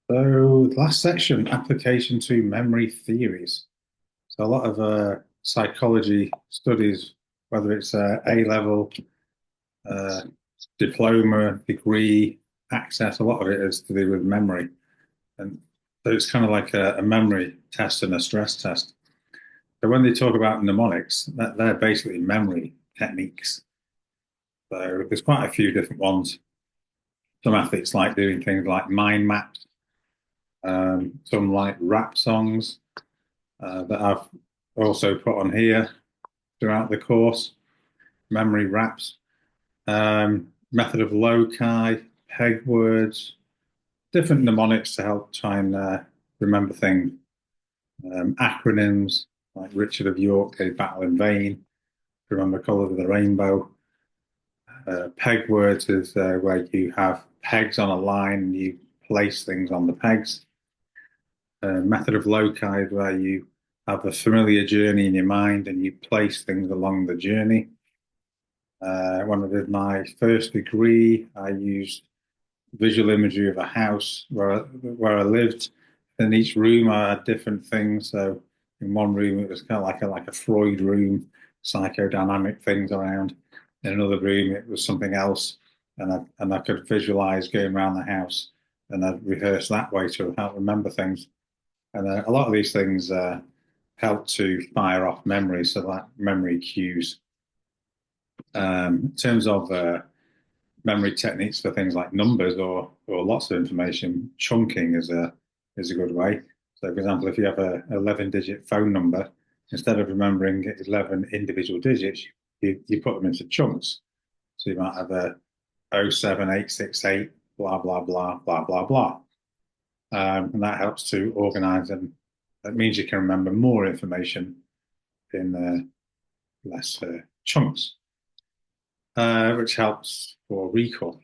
So, last section, application to memory theories. So, a lot of psychology studies, whether it's A-level, uh, diploma, degree, access, a lot of it is to do with memory. And so it's kind of like a memory test and a stress test. So, when they talk about mnemonics, they're basically memory techniques. So, there's quite a few different ones. Some athletes like doing things like mind maps, some like rap songs that I've also put on here throughout the course, memory raps, method of loci, peg words, different mnemonics to help try and remember things, acronyms like Richard of York, a battle in vain, remember colours of the rainbow. Peg words is where you have pegs on a line and you place things on the pegs. Method of loci is where you have a familiar journey in your mind and you place things along the journey. When I did my first degree, I used visual imagery of a house where I lived. In each room, I had different things. So in one room, it was kind of like a Freud room, psychodynamic things around. In another room, it was something else, and I could visualize going around the house, and I'd rehearse that way to help remember things. And a lot of these things help to fire off memory, so that memory cues. In terms of memory techniques for things like numbers or lots of information, chunking is a good way. So, for example, if you have a 11-digit phone number, instead of remembering 11 individual digits, you put them into chunks. So you might have a 07868 blah blah blah blah blah blah, and that helps to organize, and that means you can remember more information in less chunks, which helps for recall.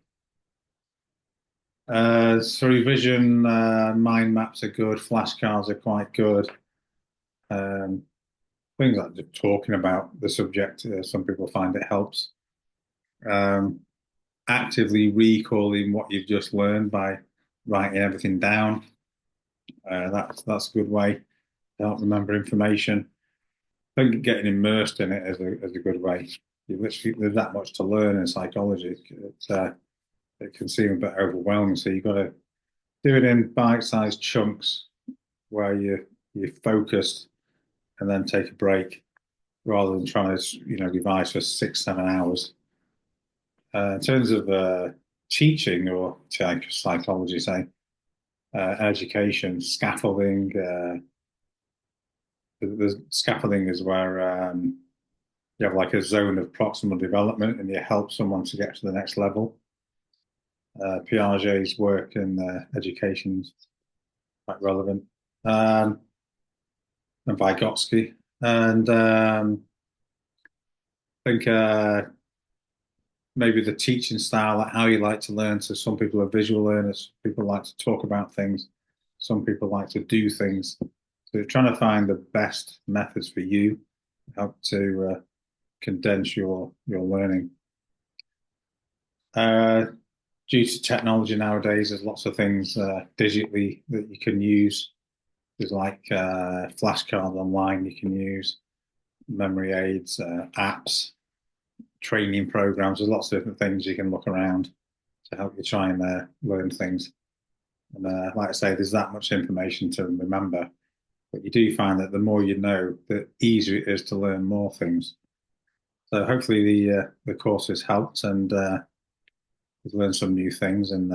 So revision, mind maps are good, flashcards are quite good. Um, Things like just talking about the subject, some people find it helps. Um, Actively recalling what you've just learned by writing everything down. That's a good way to help remember information. I think getting immersed in it is a good way. There's that much to learn in psychology. It can seem a bit overwhelming, so you've got to do it in bite-sized chunks where you're focused and then take a break rather than trying to revise for 6 7 hours. In terms of teaching or psychology, say education, scaffolding. The scaffolding is where you have like a zone of proximal development and you help someone to get to the next level. Piaget's work in education is quite relevant. And Vygotsky. And I think maybe the teaching style, like how you like to learn. So some people are visual learners, people like to talk about things, some people like to do things. So you're trying to find the best methods for you, help to condense your learning. Uh, Due to technology nowadays, there's lots of things digitally that you can use. There's like flashcards online you can use, memory aids, apps, training programs. There's lots of different things you can look around to help you try and learn things. And like I say, there's that much information to remember, but you do find that the more you know, the easier it is to learn more things. So hopefully the course has helped and you've learned some new things, and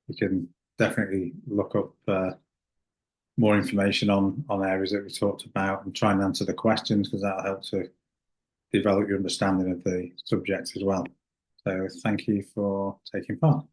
you can definitely look up more information on areas that we talked about and try and answer the questions because that'll help to develop your understanding of the subject as well. So thank you for taking part.